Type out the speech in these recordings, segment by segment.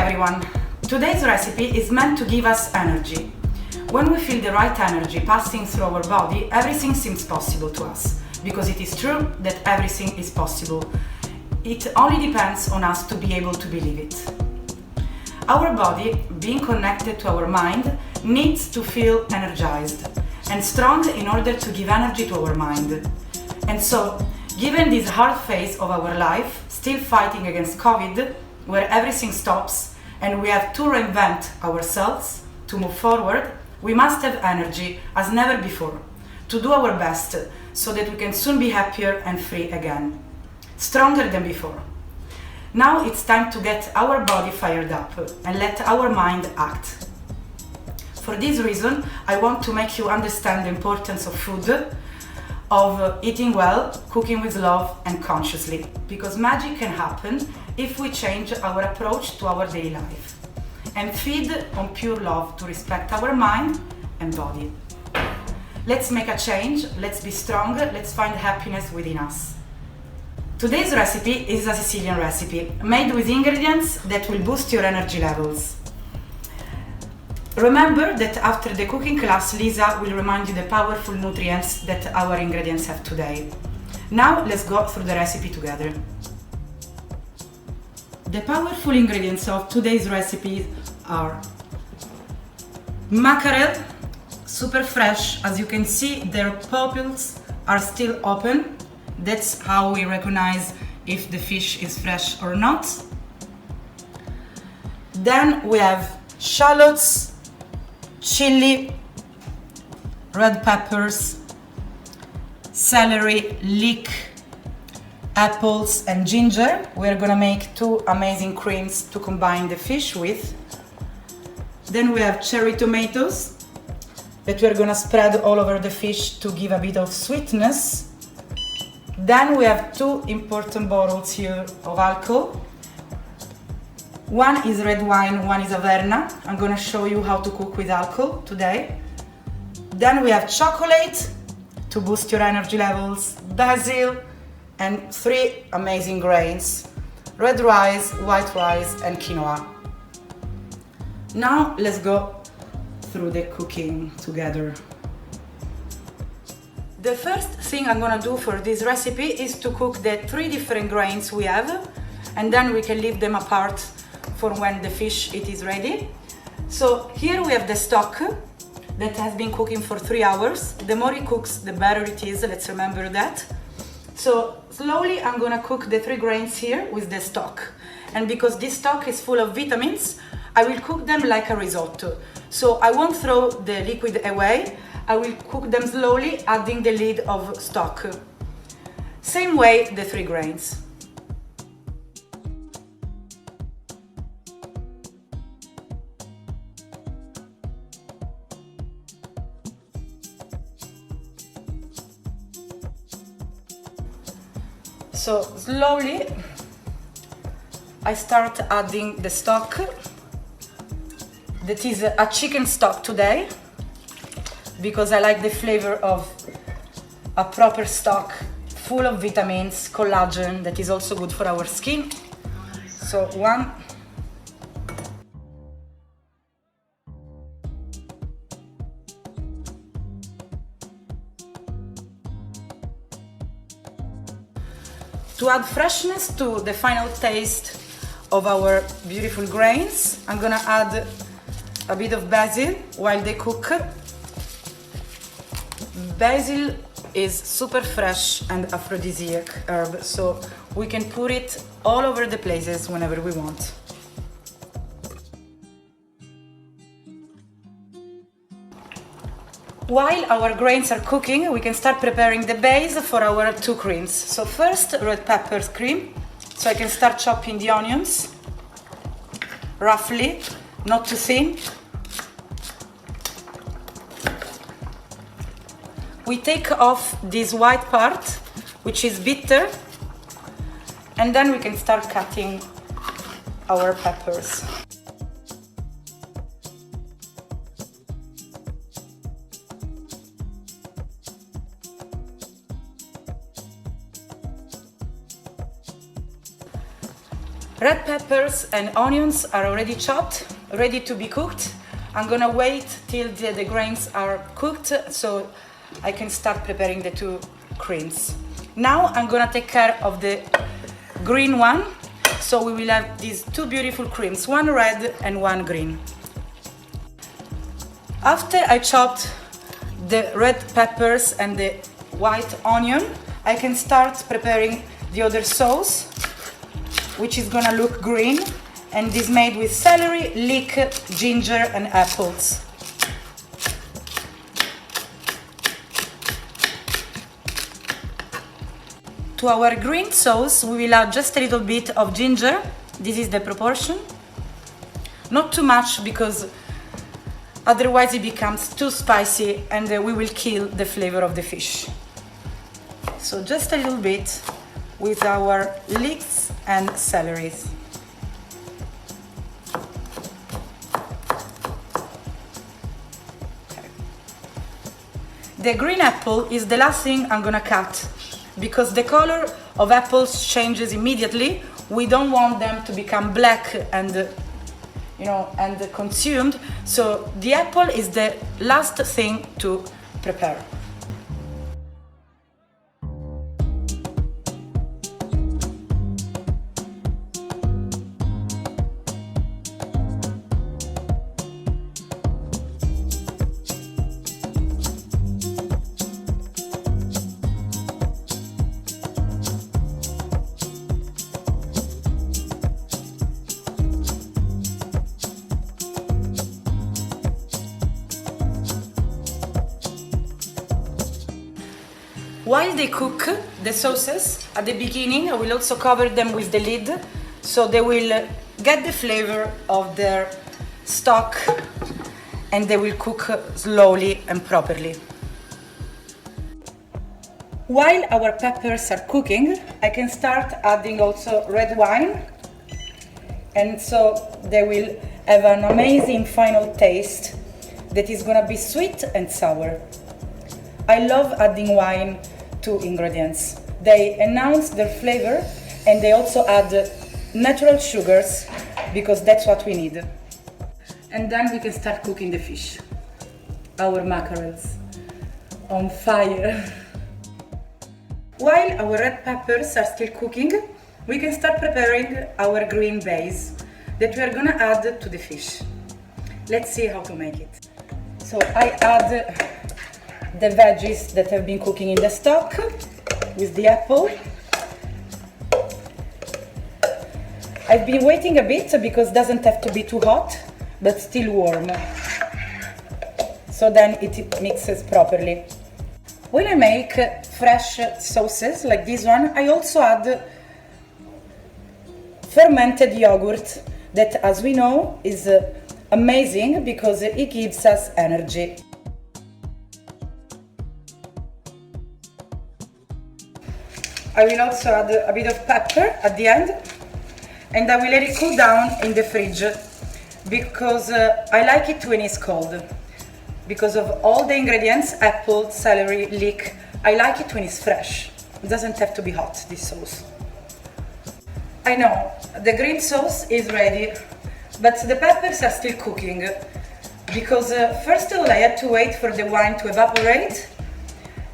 everyone! Today's recipe is meant to give us energy. When we feel the right energy passing through our body, everything seems possible to us, because it is true that everything is possible. It only depends on us to be able to believe it. Our body, being connected to our mind, needs to feel energized and strong in order to give energy to our mind. And so, given this hard phase of our life, still fighting against COVID, where everything stops and we have to reinvent ourselves to move forward, we must have energy as never before to do our best so that we can soon be happier and free again, stronger than before. Now it's time to get our body fired up and let our mind act. For this reason, I want to make you understand the importance of food, of eating well, cooking with love and consciously, because magic can happen if we change our approach to our daily life and feed on pure love to respect our mind and body. Let's make a change, let's be strong, let's find happiness within us. Today's recipe is a Sicilian recipe, made with ingredients that will boost your energy levels. Remember that after the cooking class, Lisa will remind you the powerful nutrients that our ingredients have today. Now let's go through the recipe together. The powerful ingredients of today's recipe are mackerel, super fresh. As you can see, their pupils are still open. That's how we recognize if the fish is fresh or not. Then we have shallots, chili, red peppers, celery, leek, apples and ginger. We're gonna make two amazing creams to combine the fish with. Then we have cherry tomatoes that we're gonna spread all over the fish to give a bit of sweetness. Then we have two important bottles here of alcohol. One is red wine, one is Averna. I'm gonna show you how to cook with alcohol today. Then we have chocolate to boost your energy levels, basil, and three amazing grains: red rice, white rice, and quinoa. Now let's go through the cooking together. The first thing I'm gonna do for this recipe is to cook the three different grains we have, and then we can leave them apart for when the fish is ready. So here we have the stock that has been cooking for 3 hours. The more it cooks, the better it is, let's remember that. So slowly I'm gonna cook the three grains here with the stock. And because this stock is full of vitamins, I will cook them like a risotto. So I won't throw the liquid away, I will cook them slowly, adding the lid of stock. Same way the three grains. So slowly I start adding the stock. That is a chicken stock today, because I like the flavor of a proper stock full of vitamins, collagen, that is also good for our skin. So one. To add freshness to the final taste of our beautiful grains, I'm gonna add a bit of basil while they cook. Basil is super fresh and aphrodisiac herb, so we can put it all over the places whenever we want. While our grains are cooking, we can start preparing the base for our two creams. So first, red pepper cream. So I can start chopping the onions roughly, not too thin. We take off this white part, which is bitter, and then we can start cutting our peppers. Red peppers and onions are already chopped, ready to be cooked. I'm gonna wait till the grains are cooked so I can start preparing the two creams. Now I'm gonna take care of the green one, so we will have these two beautiful creams, one red and one green. After I chopped the red peppers and the white onion, I can start preparing the other sauce, which is gonna look green, and is made with celery, leek, ginger and apples. To our green sauce, we will add just a little bit of ginger. This is the proportion. Not too much, because otherwise it becomes too spicy and we will kill the flavor of the fish. So just a little bit with our leeks and celeries. Okay. The green apple is the last thing I'm gonna cut, because the color of apples changes immediately. We don't want them to become black and consumed, so the apple is the last thing to prepare. While they cook the sauces, at the beginning I will also cover them with the lid, so they will get the flavor of their stock and they will cook slowly and properly. While our peppers are cooking, I can start adding also red wine, and so they will have an amazing final taste that is gonna be sweet and sour. I love adding wine to ingredients. They enhance their flavor, and they also add natural sugars, because that's what we need. And then we can start cooking the fish. Our mackerels on fire. While our red peppers are still cooking, we can start preparing our green base that we are gonna add to the fish. Let's see how to make it. So I add the veggies that have been cooking in the stock with the apple. I've been waiting a bit because it doesn't have to be too hot, but still warm, so then it mixes properly. When I make fresh sauces like this one, I also add fermented yogurt that, as we know, is amazing because it gives us energy. I will also add a bit of pepper at the end, and I will let it cool down in the fridge, because I like it when it's cold. Because of all the ingredients, apple, celery, leek, I like it when it's fresh. It doesn't have to be hot, this sauce. I know, the green sauce is ready, but the peppers are still cooking, because first of all I had to wait for the wine to evaporate,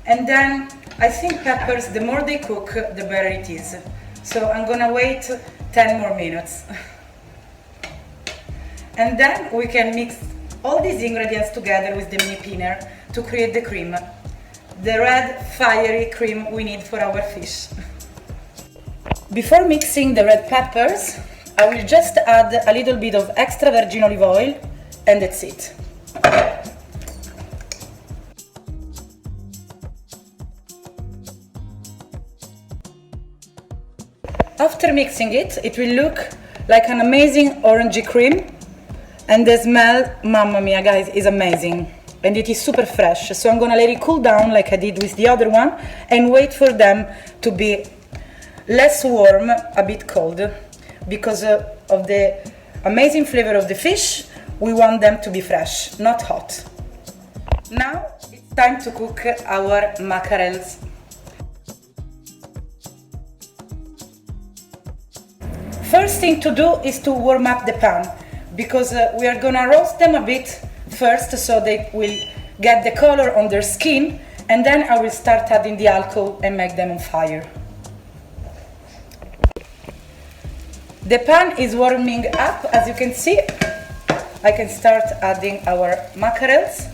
and then I think peppers, the more they cook, the better it is. So I'm gonna wait 10 more minutes. And then we can mix all these ingredients together with the mini pinner to create the cream. The red, fiery cream we need for our fish. Before mixing the red peppers, I will just add a little bit of extra virgin olive oil, and that's it. After mixing it, it will look like an amazing orangey cream, and the smell, mamma mia guys, is amazing, and it is super fresh. So I'm gonna let it cool down like I did with the other one, and wait for them to be less warm, a bit cold, because of the amazing flavor of the fish. We want them to be fresh, not hot. Now it's time to cook our mackerels. First thing to do is to warm up the pan, because we are gonna roast them a bit first so they will get the color on their skin, and then I will start adding the alcohol and make them on fire. The pan is warming up, as you can see. I can start adding our mackerels.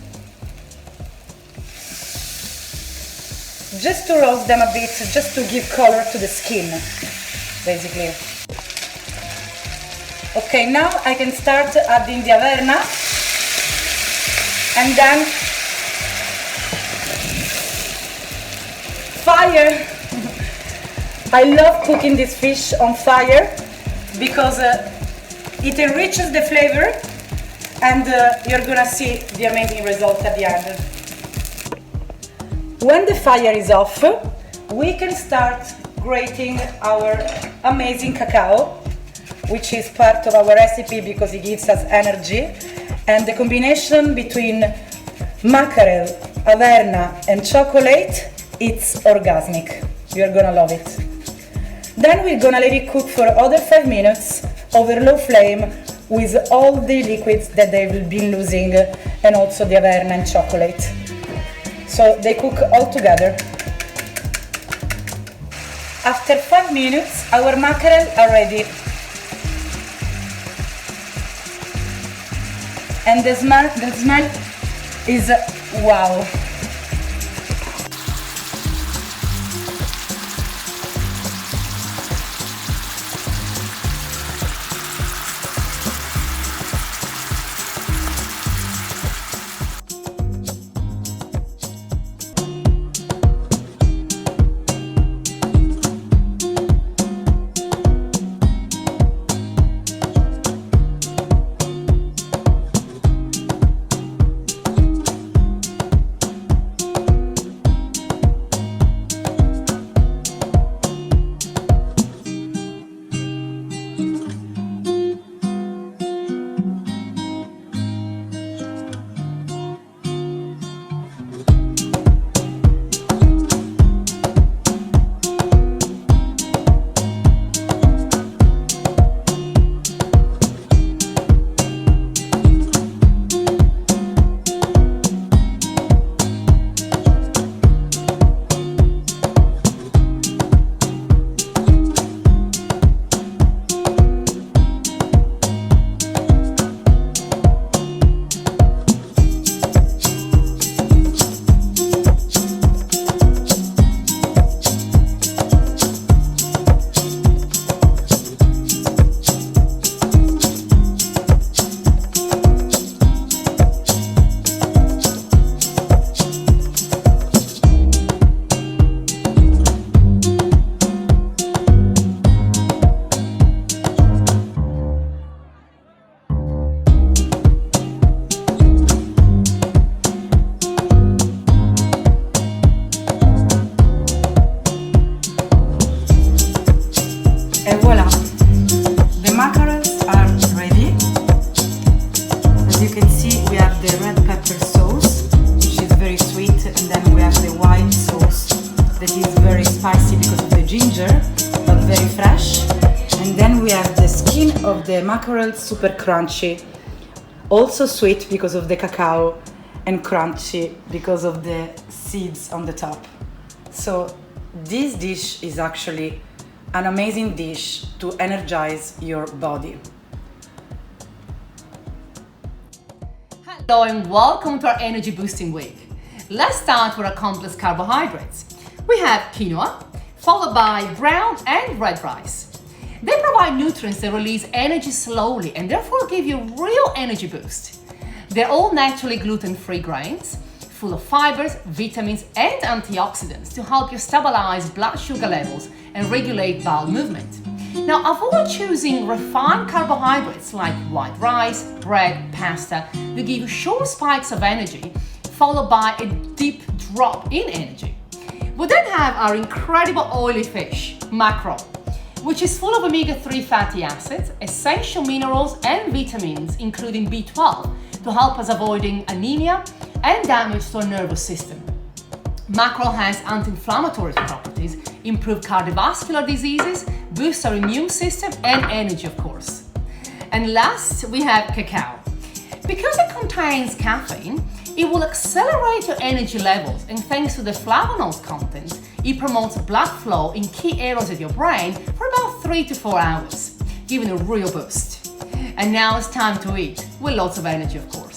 Just to roast them a bit, just to give color to the skin, basically. Okay, now I can start adding the Averna, and then fire. I love cooking this fish on fire because it enriches the flavor, and you're gonna see the amazing result at the end. When the fire is off, we can start grating our amazing cacao, which is part of our recipe because it gives us energy, and the combination between mackerel, Averna and chocolate, it's orgasmic. You're gonna love it. Then we're gonna let it cook for other 5 minutes over low flame with all the liquids that they've been losing, and also the Averna and chocolate. So they cook all together. After 5 minutes, our mackerel are ready. And the smell is wow. And voila, the mackerels are ready. As you can see, we have the red pepper sauce, which is very sweet, and then we have the white sauce that is very spicy because of the ginger, but very fresh. And then we have the skin of the mackerel, super crunchy, also sweet because of the cacao, and crunchy because of the seeds on the top. So this dish is actually an amazing dish to energize your body. Hello and welcome to our energy boosting week. Let's start with our complex carbohydrates. We have quinoa, followed by brown and red rice. They provide nutrients that release energy slowly and therefore give you real energy boost. They're all naturally gluten-free grains, full of fibers, vitamins and antioxidants to help you stabilize blood sugar levels and regulate bowel movement. Now, avoid choosing refined carbohydrates like white rice, bread, pasta that give you short spikes of energy followed by a deep drop in energy. We then have our incredible oily fish, mackerel, which is full of omega-3 fatty acids, essential minerals and vitamins including B12 to help us avoiding anemia and damage to our nervous system. Mackerel has anti-inflammatory properties improve cardiovascular diseases, boost our immune system and energy, of course. And last, we have cacao. Because it contains caffeine, it will accelerate your energy levels, and thanks to the flavonols content, it promotes blood flow in key areas of your brain for about 3 to 4 hours, giving a real boost. And now it's time to eat, with lots of energy, of course.